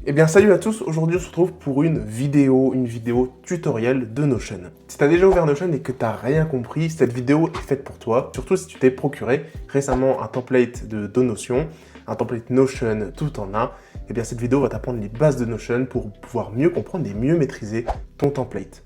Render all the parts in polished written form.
Eh bien salut à tous, aujourd'hui on se retrouve pour une vidéo tutoriel de Notion. Si tu as déjà ouvert Notion et que tu n'as rien compris, cette vidéo est faite pour toi, surtout si tu t'es procuré récemment un template de Notion, un template Notion tout en un. Eh bien cette vidéo va t'apprendre les bases de Notion pour pouvoir mieux comprendre et mieux maîtriser ton template.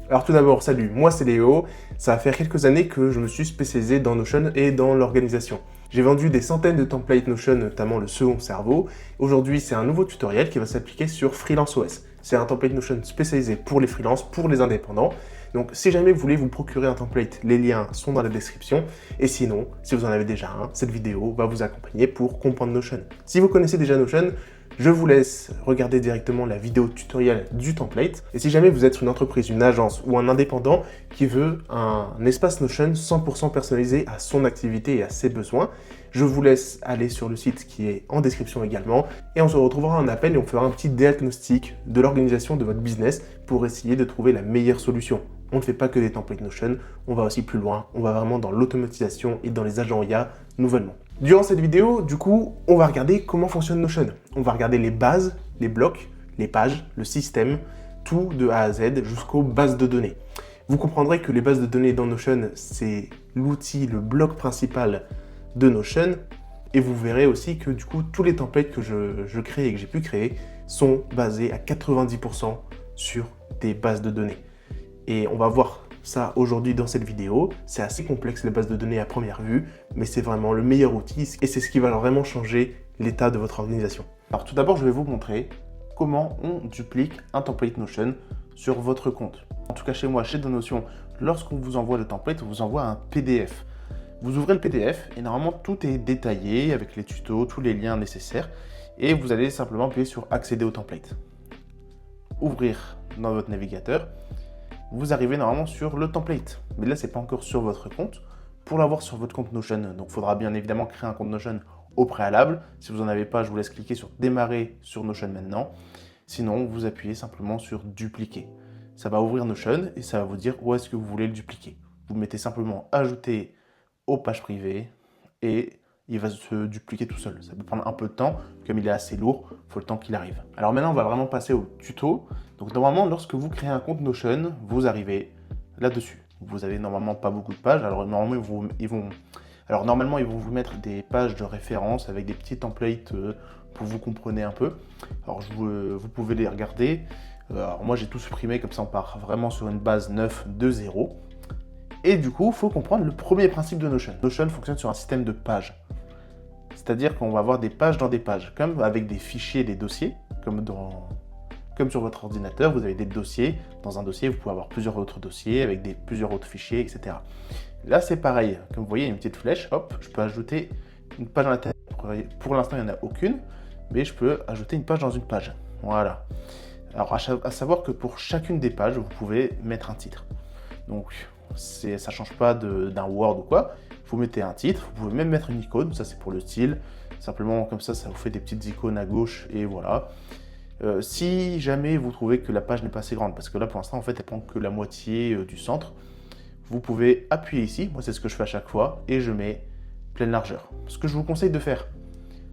Alors tout d'abord, salut, moi c'est Léo, ça va faire quelques années que je me suis spécialisé dans Notion et dans l'organisation. J'ai vendu des centaines de templates Notion, notamment le second cerveau. Aujourd'hui, c'est un nouveau tutoriel qui va s'appliquer sur Freelance OS. C'est un template Notion spécialisé pour les freelances, pour les indépendants. Donc si jamais vous voulez vous procurer un template, les liens sont dans la description. Et sinon, si vous en avez déjà un, cette vidéo va vous accompagner pour comprendre Notion. Si vous connaissez déjà Notion, je vous laisse regarder directement la vidéo tutoriel du template. Et si jamais vous êtes une entreprise, une agence ou un indépendant qui veut un espace Notion 100% personnalisé à son activité et à ses besoins, je vous laisse aller sur le site qui est en description également. Et on se retrouvera en appel et on fera un petit diagnostic de l'organisation de votre business pour essayer de trouver la meilleure solution. On ne fait pas que des templates Notion, on va aussi plus loin, on va vraiment dans l'automatisation et dans les agents IA nouvellement. Durant cette vidéo, du coup, on va regarder comment fonctionne Notion. On va regarder les bases, les blocs, les pages, le système, tout de A à Z jusqu'aux bases de données. Vous comprendrez que les bases de données dans Notion, c'est l'outil, le bloc principal de Notion. Et vous verrez aussi que du coup, tous les templates que je crée et que j'ai pu créer sont basés à 90% sur des bases de données. Et on va voir ça aujourd'hui dans cette vidéo. C'est assez complexe les bases de données à première vue, mais c'est vraiment le meilleur outil et c'est ce qui va vraiment changer l'état de votre organisation. Alors tout d'abord, je vais vous montrer comment on duplique un template Notion sur votre compte. En tout cas chez moi, chez Notion, lorsqu'on vous envoie le template, on vous envoie un PDF. Vous ouvrez le PDF et normalement tout est détaillé avec les tutos, tous les liens nécessaires et vous allez simplement appuyer sur accéder au template. Ouvrir dans votre navigateur. Vous arrivez normalement sur le template. Mais là, ce n'est pas encore sur votre compte. Pour l'avoir sur votre compte Notion, donc il faudra bien évidemment créer un compte Notion au préalable. Si vous n'en avez pas, je vous laisse cliquer sur démarrer sur Notion maintenant. Sinon, vous appuyez simplement sur dupliquer. Ça va ouvrir Notion et ça va vous dire où est-ce que vous voulez le dupliquer. Vous mettez simplement ajouter aux pages privées et il va se dupliquer tout seul. Ça peut prendre un peu de temps, comme il est assez lourd, il faut le temps qu'il arrive. Alors maintenant, on va vraiment passer au tuto. Donc normalement, lorsque vous créez un compte Notion, vous arrivez là-dessus. Vous avez normalement pas beaucoup de pages. Alors normalement, ils vont vous mettre des pages de référence avec des petits templates pour vous compreniez un peu. Alors vous pouvez les regarder. Alors moi, j'ai tout supprimé, comme ça on part vraiment sur une base 9 de 0. Et du coup, il faut comprendre le premier principe de Notion. Notion fonctionne sur un système de pages. C'est-à-dire qu'on va avoir des pages dans des pages, comme avec des fichiers, des dossiers, comme sur votre ordinateur, vous avez des dossiers. Dans un dossier, vous pouvez avoir plusieurs autres dossiers avec plusieurs autres fichiers, etc. Là, c'est pareil. Comme vous voyez, il y a une petite flèche. Hop, je peux ajouter une page à l'intérieur. Pour l'instant, il n'y en a aucune, mais je peux ajouter une page dans une page. Voilà. Alors, à savoir que pour chacune des pages, vous pouvez mettre un titre. Donc, ça ne change pas d'un Word ou quoi. Vous mettez un titre, vous pouvez même mettre une icône, ça c'est pour le style. Simplement comme ça vous fait des petites icônes à gauche et voilà. Si jamais vous trouvez que la page n'est pas assez grande, parce que là pour l'instant en fait elle prend que la moitié du centre, vous pouvez appuyer ici, moi c'est ce que je fais à chaque fois, et je mets pleine largeur. Ce que je vous conseille de faire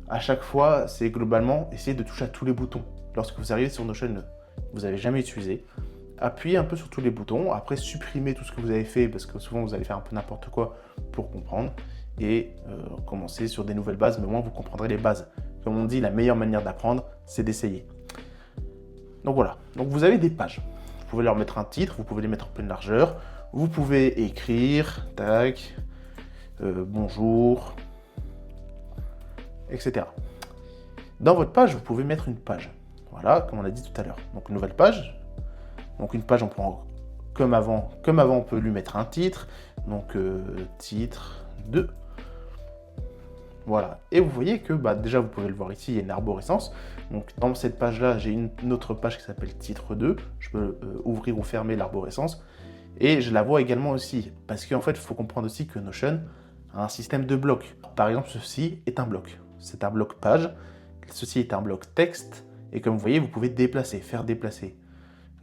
à chaque fois, c'est globalement essayer de toucher à tous les boutons. Lorsque vous arrivez sur Notion, vous n'avez jamais utilisé, appuyez un peu sur tous les boutons, après supprimez tout ce que vous avez fait parce que souvent vous allez faire un peu n'importe quoi pour comprendre et commencer sur des nouvelles bases, mais au moins vous comprendrez les bases. Comme on dit, la meilleure manière d'apprendre, c'est d'essayer. Donc voilà, donc vous avez des pages. Vous pouvez leur mettre un titre, vous pouvez les mettre en pleine largeur, vous pouvez écrire, tac, bonjour, etc. Dans votre page, vous pouvez mettre une page. Voilà, comme on a dit tout à l'heure. Donc une nouvelle page. Donc une page, on prend comme avant, on peut lui mettre un titre. Donc titre 2. Voilà. Et vous voyez que déjà, vous pouvez le voir ici, il y a une arborescence. Donc dans cette page-là, j'ai une autre page qui s'appelle titre 2. Je peux ouvrir ou fermer l'arborescence. Et je la vois également aussi. Parce qu'en fait, il faut comprendre aussi que Notion a un système de blocs. Par exemple, ceci est un bloc. C'est un bloc page. Ceci est un bloc texte. Et comme vous voyez, vous pouvez déplacer, faire déplacer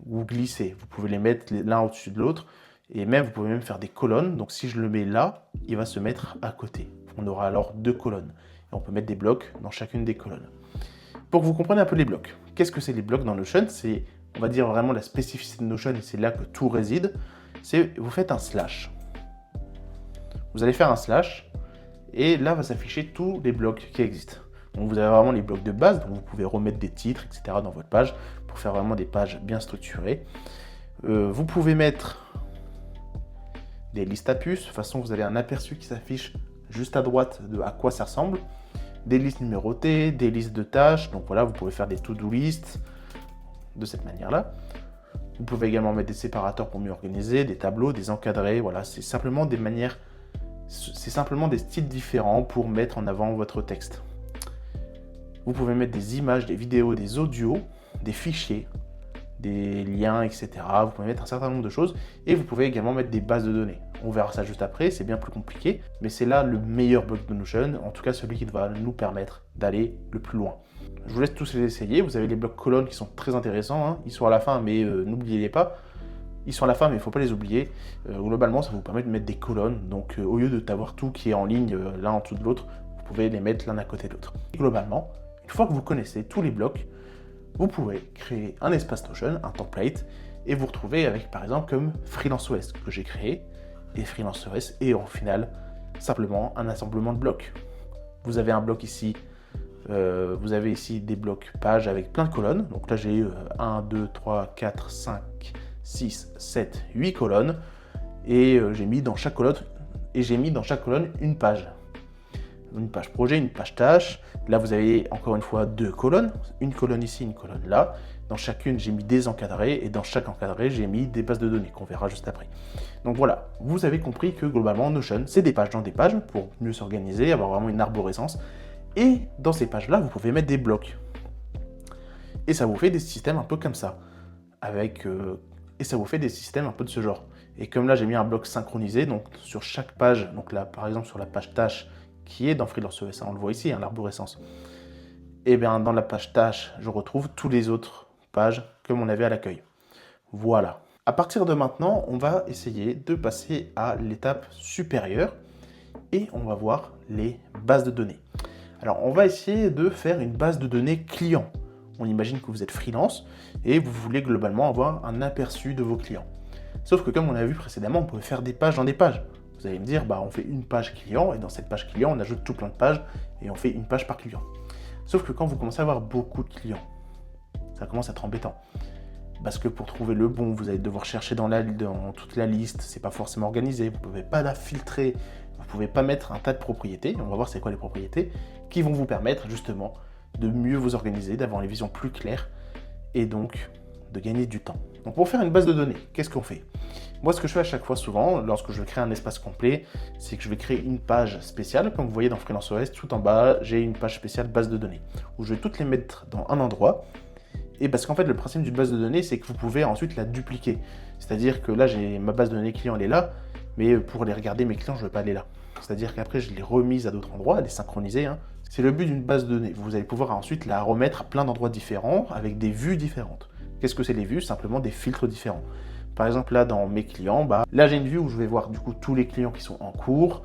ou glisser. Vous pouvez les mettre l'un au-dessus de l'autre et même vous pouvez même faire des colonnes. Donc si je le mets là, il va se mettre à côté. On aura alors deux colonnes. Et on peut mettre des blocs dans chacune des colonnes. Pour que vous compreniez un peu les blocs. Qu'est-ce que c'est les blocs dans Notion? C'est, on va dire, vraiment la spécificité de Notion, et c'est là que tout réside. C'est, vous faites un slash. Vous allez faire un slash, et là va s'afficher tous les blocs qui existent. Donc vous avez vraiment les blocs de base, donc vous pouvez remettre des titres, etc. dans votre page, pour faire vraiment des pages bien structurées. Vous pouvez mettre des listes à puces. De toute façon, vous avez un aperçu qui s'affiche juste à droite de à quoi ça ressemble. Des listes numérotées, des listes de tâches. Donc voilà, vous pouvez faire des to-do lists de cette manière-là. Vous pouvez également mettre des séparateurs pour mieux organiser, des tableaux, des encadrés. Voilà, c'est simplement des manières, c'est simplement des styles différents pour mettre en avant votre texte. Vous pouvez mettre des images, des vidéos, des audios, des fichiers, des liens, etc. Vous pouvez mettre un certain nombre de choses et vous pouvez également mettre des bases de données. On verra ça juste après, c'est bien plus compliqué, mais c'est là le meilleur bloc de Notion, en tout cas celui qui va nous permettre d'aller le plus loin. Je vous laisse tous les essayer, vous avez les blocs colonnes qui sont très intéressants, hein. Ils sont à la fin, mais n'oubliez-les pas. Ils sont à la fin, mais il ne faut pas les oublier. Globalement, ça vous permet de mettre des colonnes, donc au lieu d'avoir tout qui est en ligne l'un en dessous de l'autre, vous pouvez les mettre l'un à côté de l'autre. Globalement, une fois que vous connaissez tous les blocs, vous pouvez créer un espace Notion, un template, et vous retrouver avec, par exemple, comme FreelanceOS que j'ai créé, et FreelanceOS est au final simplement un assemblement de blocs. Vous avez un bloc ici, vous avez ici des blocs pages avec plein de colonnes. Donc là, j'ai 1, 2, 3, 4, 5, 6, 7, 8 colonnes, et j'ai mis dans chaque colonne une page. Une page projet, une page tâche. Là, vous avez encore une fois deux colonnes. Une colonne ici, une colonne là. Dans chacune, j'ai mis des encadrés et dans chaque encadré, j'ai mis des bases de données qu'on verra juste après. Donc voilà, vous avez compris que globalement, Notion, c'est des pages dans des pages pour mieux s'organiser, avoir vraiment une arborescence. Et dans ces pages-là, vous pouvez mettre des blocs. Et ça vous fait des systèmes un peu comme ça. Et ça vous fait des systèmes un peu de ce genre. Et comme là, j'ai mis un bloc synchronisé, donc sur chaque page, donc là, par exemple, sur la page tâche, qui est dans FreelanceOS, on le voit ici, hein, l'arborescence. Et bien dans la page tâche, je retrouve tous les autres pages comme on avait à l'accueil. Voilà. À partir de maintenant, on va essayer de passer à l'étape supérieure et on va voir les bases de données. Alors on va essayer de faire une base de données client. On imagine que vous êtes freelance et vous voulez globalement avoir un aperçu de vos clients. Sauf que comme on a vu précédemment, on peut faire des pages dans des pages. Vous allez me dire, on fait une page client, et dans cette page client, on ajoute tout plein de pages, et on fait une page par client. Sauf que quand vous commencez à avoir beaucoup de clients, ça commence à être embêtant. Parce que pour trouver le bon, vous allez devoir chercher dans toute la liste, c'est pas forcément organisé, vous ne pouvez pas la filtrer, vous ne pouvez pas mettre un tas de propriétés, on va voir c'est quoi les propriétés, qui vont vous permettre justement de mieux vous organiser, d'avoir une vision plus claire, et donc de gagner du temps. Donc pour faire une base de données, qu'est-ce qu'on fait ? Moi, ce que je fais à chaque fois souvent, lorsque je crée un espace complet, c'est que je vais créer une page spéciale. Comme vous voyez dans FreelanceOS, tout en bas, j'ai une page spéciale base de données, où je vais toutes les mettre dans un endroit. Et parce qu'en fait, le principe d'une base de données, c'est que vous pouvez ensuite la dupliquer. C'est-à-dire que là, j'ai ma base de données client, elle est là, mais pour les regarder, mes clients, je ne vais pas aller là. C'est-à-dire qu'après, je les remise à d'autres endroits, les synchroniser. Hein. C'est le but d'une base de données. Vous allez pouvoir ensuite la remettre à plein d'endroits différents, avec des vues différentes. Qu'est-ce que c'est les vues ? Simplement des filtres différents. Par exemple, là, dans mes clients, là, j'ai une vue où je vais voir du coup tous les clients qui sont en cours.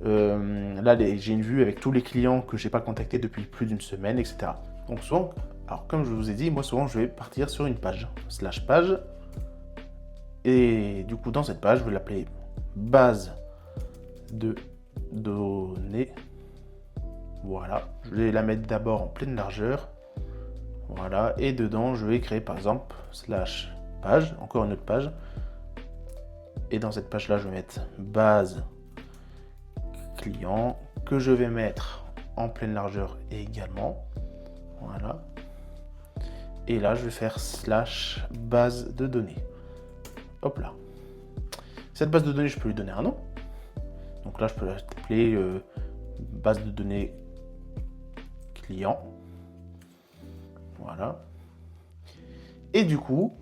Là, j'ai une vue avec tous les clients que je n'ai pas contactés depuis plus d'une semaine, etc. Donc souvent, alors comme je vous ai dit, moi souvent, je vais partir sur une page, /page. Et du coup, dans cette page, je vais l'appeler base de données. Voilà, je vais la mettre d'abord en pleine largeur. Voilà, et dedans, je vais créer par exemple /page, encore une autre page. Et dans cette page-là, je vais mettre base client, que je vais mettre en pleine largeur également. Voilà. Et là, je vais faire /base de données. Hop là. Cette base de données, je peux lui donner un nom. Donc là, je peux l'appeler base de données client. Voilà. Et du coup,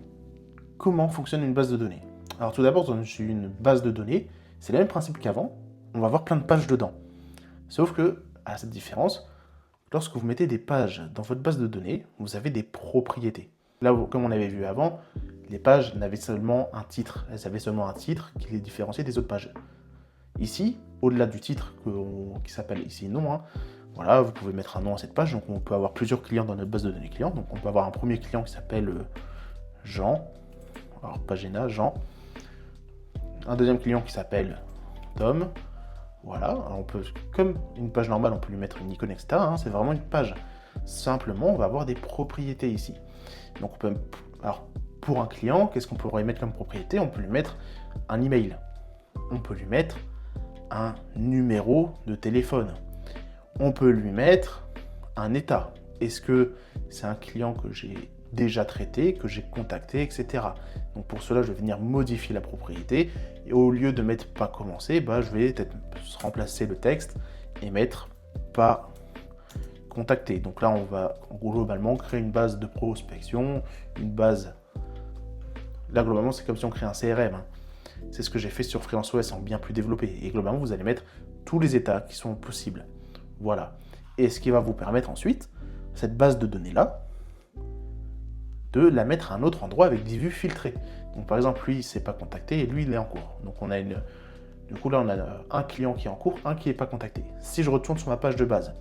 comment fonctionne une base de données ? Alors tout d'abord, dans une base de données, c'est le même principe qu'avant. On va avoir plein de pages dedans. Sauf que, à cette différence, lorsque vous mettez des pages dans votre base de données, vous avez des propriétés. Là, comme on avait vu avant, les pages n'avaient seulement un titre. Elles avaient seulement un titre qui les différenciait des autres pages. Ici, au-delà du titre qui s'appelle ici nom, Voilà, vous pouvez mettre un nom à cette page. Donc on peut avoir plusieurs clients dans notre base de données clients. Donc on peut avoir un premier client qui s'appelle Jean. Alors Pagina, Jean. Un deuxième client qui s'appelle Tom. Voilà, alors on peut, comme une page normale, on peut lui mettre une icône, etc. Hein, c'est vraiment une page. Simplement, on va avoir des propriétés ici. Donc on peut, alors pour un client, qu'est-ce qu'on pourrait mettre comme propriété? On peut lui mettre un email. On peut lui mettre un numéro de téléphone. On peut lui mettre un état. Est-ce que c'est un client que j'ai déjà traité, que j'ai contacté, etc. Donc pour cela, je vais venir modifier la propriété. Et au lieu de mettre pas commencé, je vais peut-être remplacer le texte et mettre pas contacté. Donc là, on va globalement créer une base de prospection, une base. Là, globalement, c'est comme si on crée un CRM. Hein. C'est ce que j'ai fait sur FreelanceOS en bien plus développé. Et globalement, vous allez mettre tous les états qui sont possibles. Voilà. Et ce qui va vous permettre ensuite, cette base de données-là, de la mettre à un autre endroit avec des vues filtrées. Donc par exemple, lui, il ne s'est pas contacté et lui, il est en cours. Donc on a du coup là, on a un client qui est en cours, un qui n'est pas contacté. Si je retourne sur ma page de base,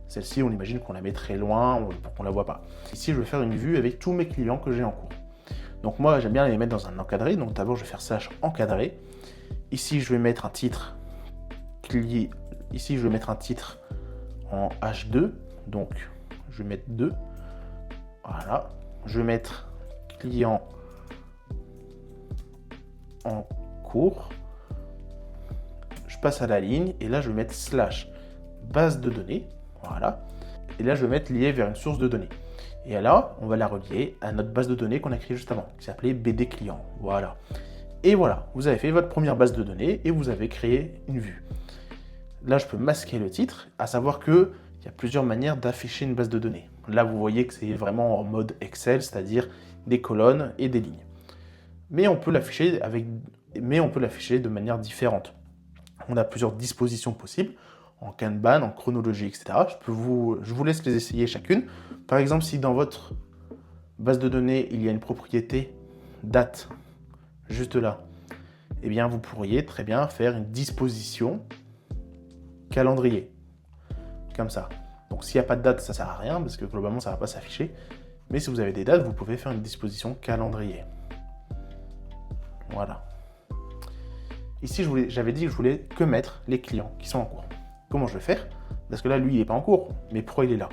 celle-ci, on imagine qu'on la met très loin pour qu'on ne la voit pas. Ici, je vais faire une vue avec tous mes clients que j'ai en cours. Donc moi, j'aime bien les mettre dans un encadré. Donc d'abord, je vais faire /encadré. Ici, je vais mettre un titre. Ici, je vais mettre un titre en H2. Donc, je vais mettre 2. Voilà. Je vais mettre client en cours. Je passe à la ligne et là, je vais mettre / base de données. Voilà. Et là, je vais mettre lié vers une source de données. Et là, on va la relier à notre base de données qu'on a créée juste avant, qui s'appelait BD client. Voilà. Et voilà, vous avez fait votre première base de données et vous avez créé une vue. Là, je peux masquer le titre, à savoir qu'il y a plusieurs manières d'afficher une base de données. Là, vous voyez que c'est vraiment en mode Excel, c'est-à-dire des colonnes et des lignes. Mais on peut l'afficher de manière différente. On a plusieurs dispositions possibles, en Kanban, en chronologie, etc. Je vous laisse les essayer chacune. Par exemple, si dans votre base de données, il y a une propriété date, juste là, eh bien, vous pourriez très bien faire une disposition calendrier, comme ça. Donc, s'il n'y a pas de date, ça ne sert à rien, parce que globalement, ça ne va pas s'afficher. Mais si vous avez des dates, vous pouvez faire une disposition calendrier. Voilà. Ici, j'avais dit que je voulais que mettre les clients qui sont en cours. Comment je vais faire? Parce que là, lui, il n'est pas en cours. Mais pourquoi il est là?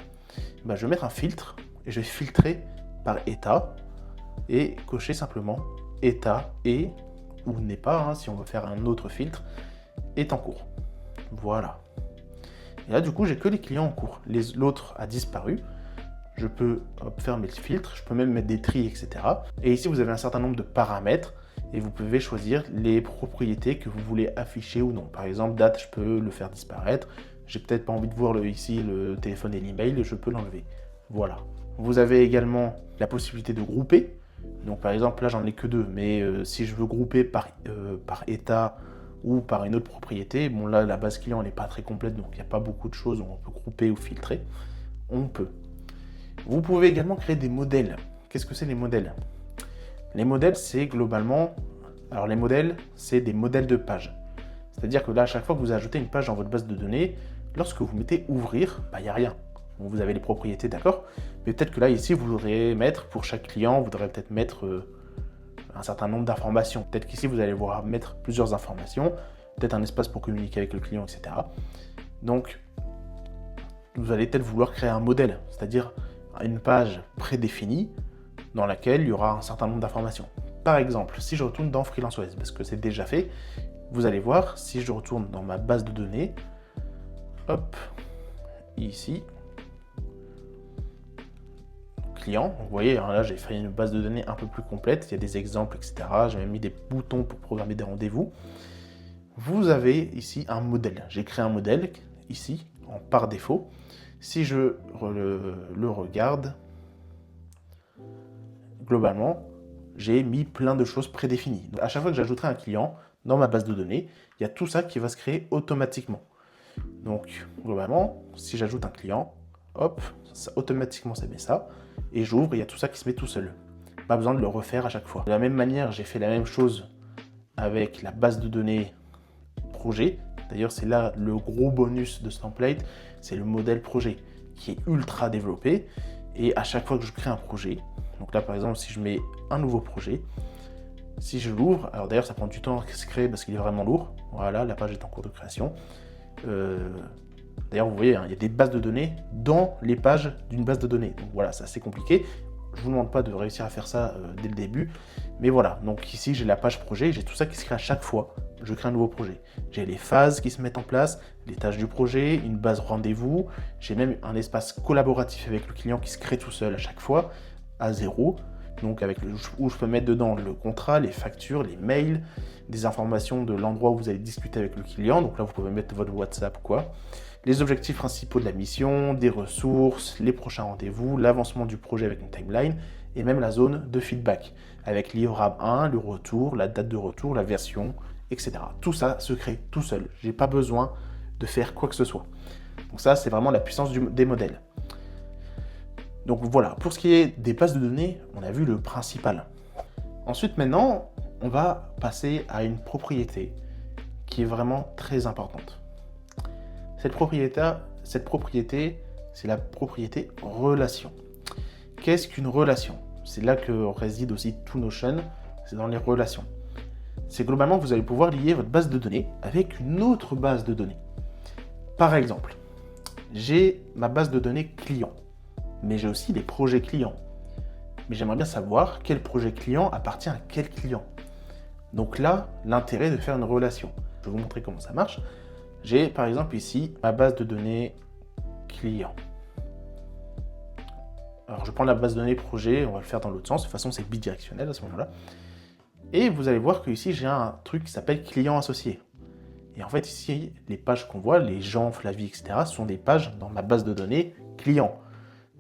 Je vais mettre un filtre et je vais filtrer par état et cocher simplement état et ou n'est pas, hein, si on veut faire un autre filtre, est en cours. Voilà. Et là, du coup, j'ai que les clients en cours. L'autre a disparu. Je peux fermer le filtre, je peux même mettre des tris, etc. Et ici, vous avez un certain nombre de paramètres et vous pouvez choisir les propriétés que vous voulez afficher ou non. Par exemple, date, je peux le faire disparaître. J'ai peut-être pas envie de voir ici le téléphone et l'email, je peux l'enlever. Voilà. Vous avez également la possibilité de grouper. Donc par exemple, là, j'en ai que 2, mais si je veux grouper par état ou par une autre propriété, bon là, la base client n'est pas très complète, donc il n'y a pas beaucoup de choses où on peut grouper ou filtrer. On peut. Vous pouvez également créer des modèles. Qu'est-ce que c'est les modèles? Les modèles, c'est globalement... Alors les modèles, c'est des modèles de page. C'est-à-dire que là, à chaque fois que vous ajoutez une page dans votre base de données, lorsque vous mettez ouvrir, il n'y a rien. Donc, vous avez les propriétés, d'accord? Mais peut-être que là, ici, vous voudrez mettre, pour chaque client, vous voudrez peut-être mettre un certain nombre d'informations. Peut-être qu'ici, vous allez vouloir mettre plusieurs informations, peut-être un espace pour communiquer avec le client, etc. Donc, vous allez peut-être vouloir créer un modèle, c'est-à-dire une page prédéfinie dans laquelle il y aura un certain nombre d'informations. Par exemple, si je retourne dans FreelanceOS, parce que c'est déjà fait, vous allez voir, si je retourne dans ma base de données, hop, ici, client, vous voyez, hein, là j'ai fait une base de données un peu plus complète, il y a des exemples, etc. J'ai même mis des boutons pour programmer des rendez-vous. Vous avez ici un modèle. J'ai créé un modèle ici, par défaut. Si je le regarde, globalement, j'ai mis plein de choses prédéfinies. Donc, à chaque fois que j'ajouterai un client dans ma base de données, il y a tout ça qui va se créer automatiquement. Donc, globalement, si j'ajoute un client, hop, automatiquement ça met ça, et j'ouvre, il y a tout ça qui se met tout seul. Pas besoin de le refaire à chaque fois. De la même manière, j'ai fait la même chose avec la base de données projet. D'ailleurs, c'est là le gros bonus de ce template, c'est le modèle projet qui est ultra développé. Et à chaque fois que je crée un projet, donc là par exemple, si je mets un nouveau projet, si je l'ouvre, alors d'ailleurs ça prend du temps à se créer parce qu'il est vraiment lourd. Voilà, la page est en cours de création. D'ailleurs, vous voyez, hein, il y a des bases de données dans les pages d'une base de données. Donc voilà, c'est assez compliqué. Je ne vous demande pas de réussir à faire ça dès le début. Mais voilà, donc ici j'ai la page projet, j'ai tout ça qui se crée à chaque fois. Je crée un nouveau projet. J'ai les phases qui se mettent en place, les tâches du projet, une base rendez-vous. J'ai même un espace collaboratif avec le client qui se crée tout seul à chaque fois, à zéro. Donc où je peux mettre dedans le contrat, les factures, les mails, des informations de l'endroit où vous allez discuter avec le client. Donc là, vous pouvez mettre votre WhatsApp, quoi. Les objectifs principaux de la mission, des ressources, les prochains rendez-vous, l'avancement du projet avec une timeline et même la zone de feedback avec livrable 1, le retour, la date de retour, la version, etc. Tout ça se crée tout seul. Je n'ai pas besoin de faire quoi que ce soit. Donc ça, c'est vraiment la puissance des modèles. Donc voilà, pour ce qui est des bases de données, on a vu le principal. Ensuite, maintenant, on va passer à une propriété qui est vraiment très importante. Cette propriété, c'est la propriété relation. Qu'est-ce qu'une relation? C'est là que réside aussi tout Notion, c'est dans les relations. C'est globalement, vous allez pouvoir lier votre base de données avec une autre base de données. Par exemple, j'ai ma base de données client, mais j'ai aussi des projets clients. Mais j'aimerais bien savoir quel projet client appartient à quel client. Donc là, l'intérêt de faire une relation. Je vais vous montrer comment ça marche. J'ai par exemple ici ma base de données client. Alors je prends la base de données projet, on va le faire dans l'autre sens, de toute façon c'est bidirectionnel à ce moment-là. Et vous allez voir que ici j'ai un truc qui s'appelle client associé. Et en fait ici, les pages qu'on voit, les Jean, Flavie, etc. sont des pages dans ma base de données client.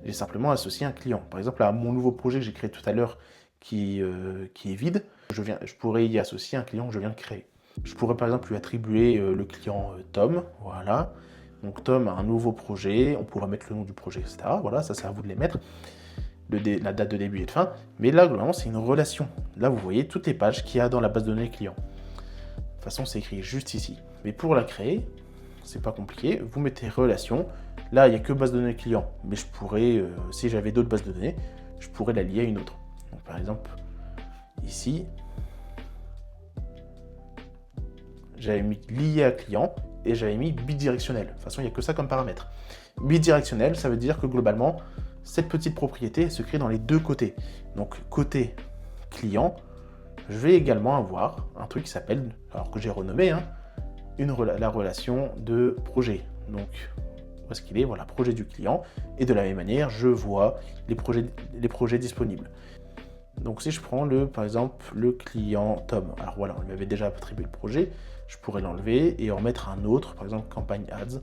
J'ai simplement associé un client. Par exemple, à mon nouveau projet que j'ai créé tout à l'heure qui est vide, je pourrais y associer un client que je viens de créer. Je pourrais par exemple lui attribuer le client Tom, voilà. Donc Tom a un nouveau projet, on pourra mettre le nom du projet, etc. Voilà, ça c'est à vous de les mettre, la date de début et de fin. Mais là, globalement, c'est une relation. Là, vous voyez toutes les pages qu'il y a dans la base de données client. De toute façon, c'est écrit juste ici. Mais pour la créer, c'est pas compliqué. Vous mettez relation. Là, il n'y a que base de données client. Mais je pourrais, si j'avais d'autres bases de données, je pourrais la lier à une autre. Donc, par exemple, ici, j'avais mis lié à client et j'avais mis bidirectionnel. De toute façon, il n'y a que ça comme paramètre. Bidirectionnel, ça veut dire que globalement, cette petite propriété se crée dans les deux côtés. Donc, côté client, je vais également avoir un truc qui s'appelle, alors que j'ai renommé, hein, la relation de projet. Donc, où est-ce qu'il est? Voilà, projet du client. Et de la même manière, je vois les projets disponibles. Donc, si je prends par exemple, le client Tom. Alors voilà, on lui avait déjà attribué le projet. Je pourrais l'enlever et en mettre un autre, par exemple, campagne ads.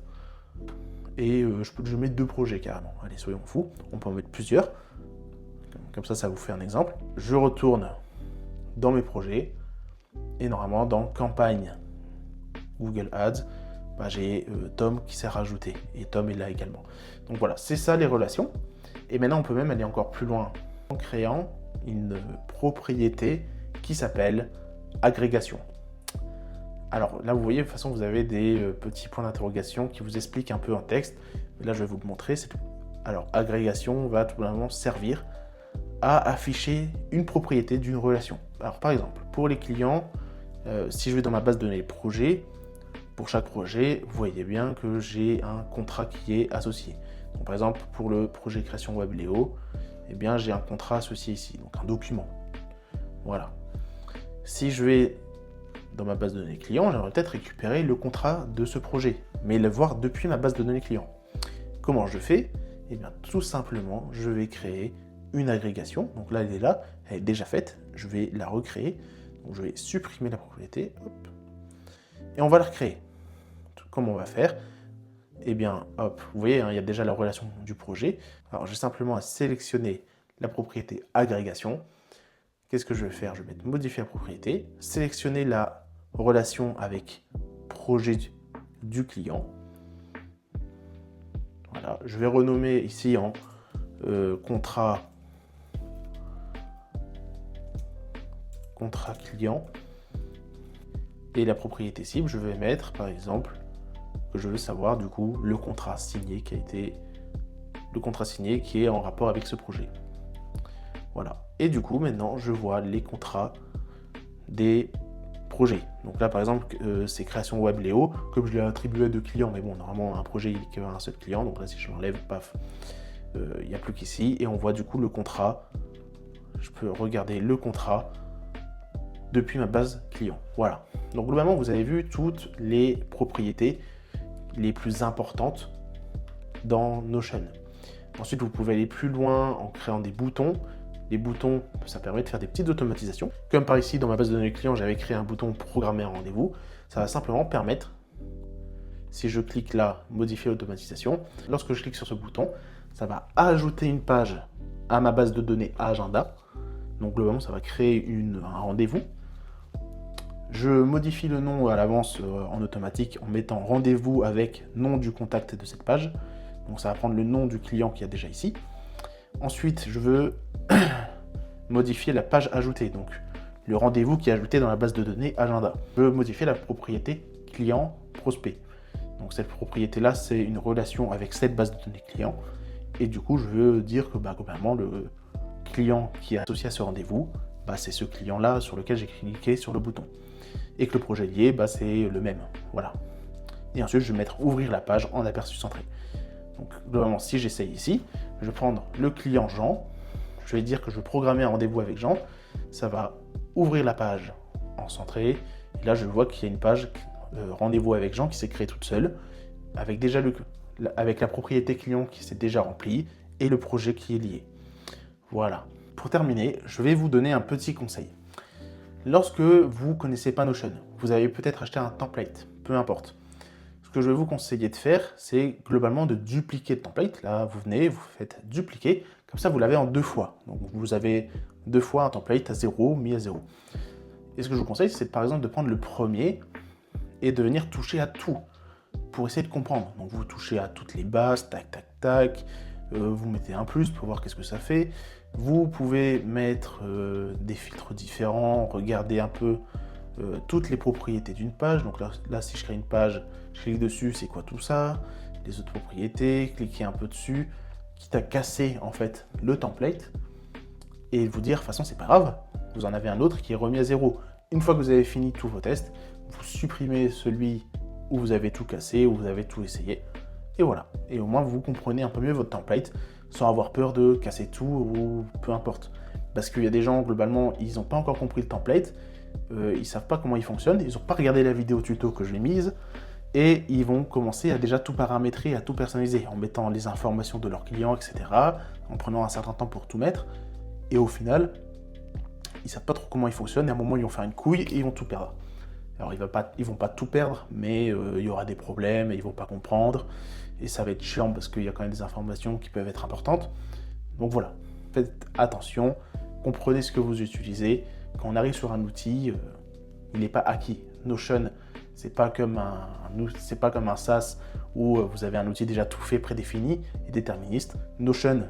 Et je mets 2 projets carrément. Allez, soyons fous. On peut en mettre plusieurs. Comme ça vous fait un exemple. Je retourne dans mes projets. Et normalement, dans campagne Google Ads, j'ai Tom qui s'est rajouté. Et Tom est là également. Donc voilà, c'est ça les relations. Et maintenant, on peut même aller encore plus loin en créant une propriété qui s'appelle agrégation. Alors là, vous voyez, de toute façon, vous avez des petits points d'interrogation qui vous expliquent un peu en texte. Là, je vais vous le montrer. Alors, agrégation va tout simplement servir à afficher une propriété d'une relation. Alors, par exemple, pour les clients, si je vais dans ma base de données projet, pour chaque projet, vous voyez bien que j'ai un contrat qui est associé. Donc, par exemple, pour le projet création web Léo, eh bien, j'ai un contrat associé ici, donc un document. Voilà. Si je vais dans ma base de données client, j'aimerais peut-être récupérer le contrat de ce projet, mais le voir depuis ma base de données client. Comment je fais? Eh bien, tout simplement, je vais créer une agrégation. Donc là, elle est déjà faite. Je vais la recréer. Donc, je vais supprimer la propriété. Hop, et on va la recréer. Comment on va faire? Eh bien, hop, vous voyez, il y a déjà la relation du projet. Alors, j'ai simplement à sélectionner la propriété agrégation. Qu'est-ce que je vais faire? Je vais mettre modifier la propriété, sélectionner la relation avec projet du client. Voilà, je vais renommer ici en contrat client. Et la propriété cible, je vais mettre par exemple que je veux savoir du coup le contrat signé qui est en rapport avec ce projet. Voilà. Et du coup, maintenant, je vois les contrats des projets. Donc là, par exemple, c'est création web Léo, comme je l'ai attribué à 2 clients, mais bon, normalement, un projet, il n'y a qu'un seul client, donc là, si je l'enlève, paf, il n'y a plus qu'ici, et on voit du coup le contrat. Je peux regarder le contrat depuis ma base client. Voilà. Donc globalement, vous avez vu toutes les propriétés les plus importantes dans Notion. Ensuite, vous pouvez aller plus loin en créant des boutons. Les boutons, ça permet de faire des petites automatisations. Comme par ici, dans ma base de données client, j'avais créé un bouton programmer un rendez-vous. Ça va simplement permettre, si je clique là, modifier l'automatisation, lorsque je clique sur ce bouton, ça va ajouter une page à ma base de données agenda. Donc globalement, ça va créer un rendez-vous. Je modifie le nom à l'avance en automatique en mettant rendez-vous avec nom du contact de cette page. Donc ça va prendre le nom du client qu'il y a déjà ici. Ensuite, je veux modifier la page ajoutée, donc le rendez-vous qui est ajouté dans la base de données agenda. Je veux modifier la propriété client-prospect. Donc cette propriété-là, c'est une relation avec cette base de données client. Et du coup, je veux dire que globalement, le client qui est associé à ce rendez-vous, c'est ce client-là sur lequel j'ai cliqué sur le bouton. Et que le projet lié, c'est le même. Voilà. Et ensuite, je vais mettre ouvrir la page en aperçu centré. Donc, globalement, si j'essaye ici, je vais prendre le client Jean, je vais dire que je veux programmer un rendez-vous avec Jean, ça va ouvrir la page en centré, et là, je vois qu'il y a une page rendez-vous avec Jean qui s'est créée toute seule, avec déjà avec la propriété client qui s'est déjà remplie, et le projet qui est lié. Voilà. Pour terminer, je vais vous donner un petit conseil. Lorsque vous ne connaissez pas Notion, vous avez peut-être acheté un template, peu importe. Ce que je vais vous conseiller de faire, c'est globalement de dupliquer le template. Là, vous venez, vous faites dupliquer, comme ça vous l'avez en 2 fois. Donc vous avez 2 fois un template à 0, mis à 0. Et ce que je vous conseille, c'est par exemple de prendre le premier et de venir toucher à tout pour essayer de comprendre. Donc vous touchez à toutes les bases, tac, tac, tac. Vous mettez un plus pour voir qu'est-ce que ça fait. Vous pouvez mettre des filtres différents, regarder un peu toutes les propriétés d'une page. Donc là, si je crée une page, je clique dessus, c'est quoi tout ça? Les autres propriétés, cliquez un peu dessus, quitte à casser en fait le template et vous dire, de toute façon, c'est pas grave, vous en avez un autre qui est remis à 0. Une fois que vous avez fini tous vos tests, vous supprimez celui où vous avez tout cassé, où vous avez tout essayé. Et voilà. Et au moins, vous comprenez un peu mieux votre template sans avoir peur de casser tout ou peu importe. Parce qu'il y a des gens, globalement, ils n'ont pas encore compris le template, ils ne savent pas comment il fonctionne, ils n'ont pas regardé la vidéo tuto que je l'ai mise et ils vont commencer à déjà tout paramétrer, à tout personnaliser en mettant les informations de leurs clients, etc. En prenant un certain temps pour tout mettre. Et au final, ils ne savent pas trop comment il fonctionne et à un moment, ils vont faire une couille et ils vont tout perdre. Alors, ils vont pas tout perdre, mais il y aura des problèmes et ils ne vont pas comprendre. Et ça va être chiant parce qu'il y a quand même des informations qui peuvent être importantes. Donc voilà, faites attention, comprenez ce que vous utilisez. Quand on arrive sur un outil, il n'est pas acquis. Notion, c'est pas comme un SaaS où vous avez un outil déjà tout fait, prédéfini et déterministe. Notion,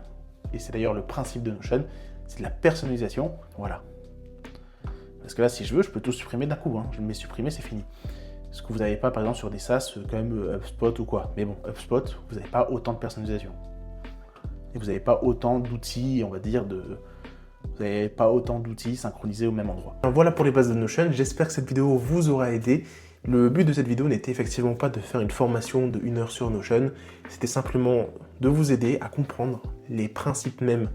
et c'est d'ailleurs le principe de Notion, c'est de la personnalisation. Voilà. Parce que là, si je veux, je peux tout supprimer d'un coup. Je le mets supprimer, c'est fini. Ce que vous n'avez pas, par exemple, sur des SaaS comme HubSpot ou quoi. Mais bon, HubSpot, vous n'avez pas autant de personnalisation. Et vous n'avez pas autant d'outils, on va dire, vous n'avez pas autant d'outils synchronisés au même endroit. Voilà pour les bases de Notion. J'espère que cette vidéo vous aura aidé. Le but de cette vidéo n'était effectivement pas de faire une formation de 1 heure sur Notion. C'était simplement de vous aider à comprendre les principes mêmes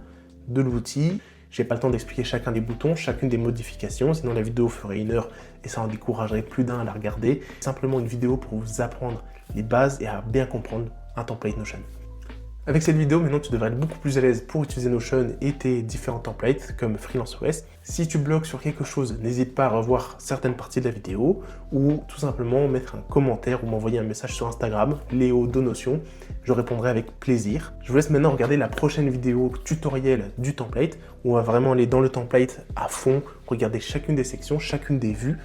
de l'outil. J'ai pas le temps d'expliquer chacun des boutons, chacune des modifications, sinon la vidéo ferait 1 heure et ça en découragerait plus d'un à la regarder. Simplement une vidéo pour vous apprendre les bases et à bien comprendre un template Notion. Avec cette vidéo, maintenant tu devrais être beaucoup plus à l'aise pour utiliser Notion et tes différents templates comme FreelanceOS. Si tu bloques sur quelque chose, n'hésite pas à revoir certaines parties de la vidéo ou tout simplement mettre un commentaire ou m'envoyer un message sur Instagram, Léo de Notion. Je répondrai avec plaisir. Je vous laisse maintenant regarder la prochaine vidéo tutoriel du template où on va vraiment aller dans le template à fond, regarder chacune des sections, chacune des vues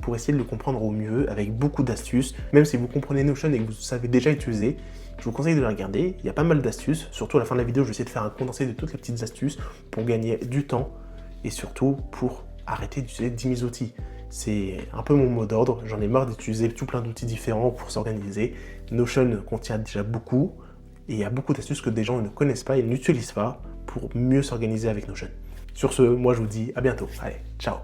pour essayer de le comprendre au mieux avec beaucoup d'astuces. Même si vous comprenez Notion et que vous savez déjà utiliser, je vous conseille de la regarder. Il y a pas mal d'astuces. Surtout à la fin de la vidéo, je vais essayer de faire un condensé de toutes les petites astuces pour gagner du temps et surtout pour arrêter d'utiliser 10 000 outils. C'est un peu mon mot d'ordre. J'en ai marre d'utiliser tout plein d'outils différents pour s'organiser. Notion contient déjà beaucoup et il y a beaucoup d'astuces que des gens ne connaissent pas et n'utilisent pas pour mieux s'organiser avec Notion. Sur ce, moi je vous dis à bientôt. Allez, ciao!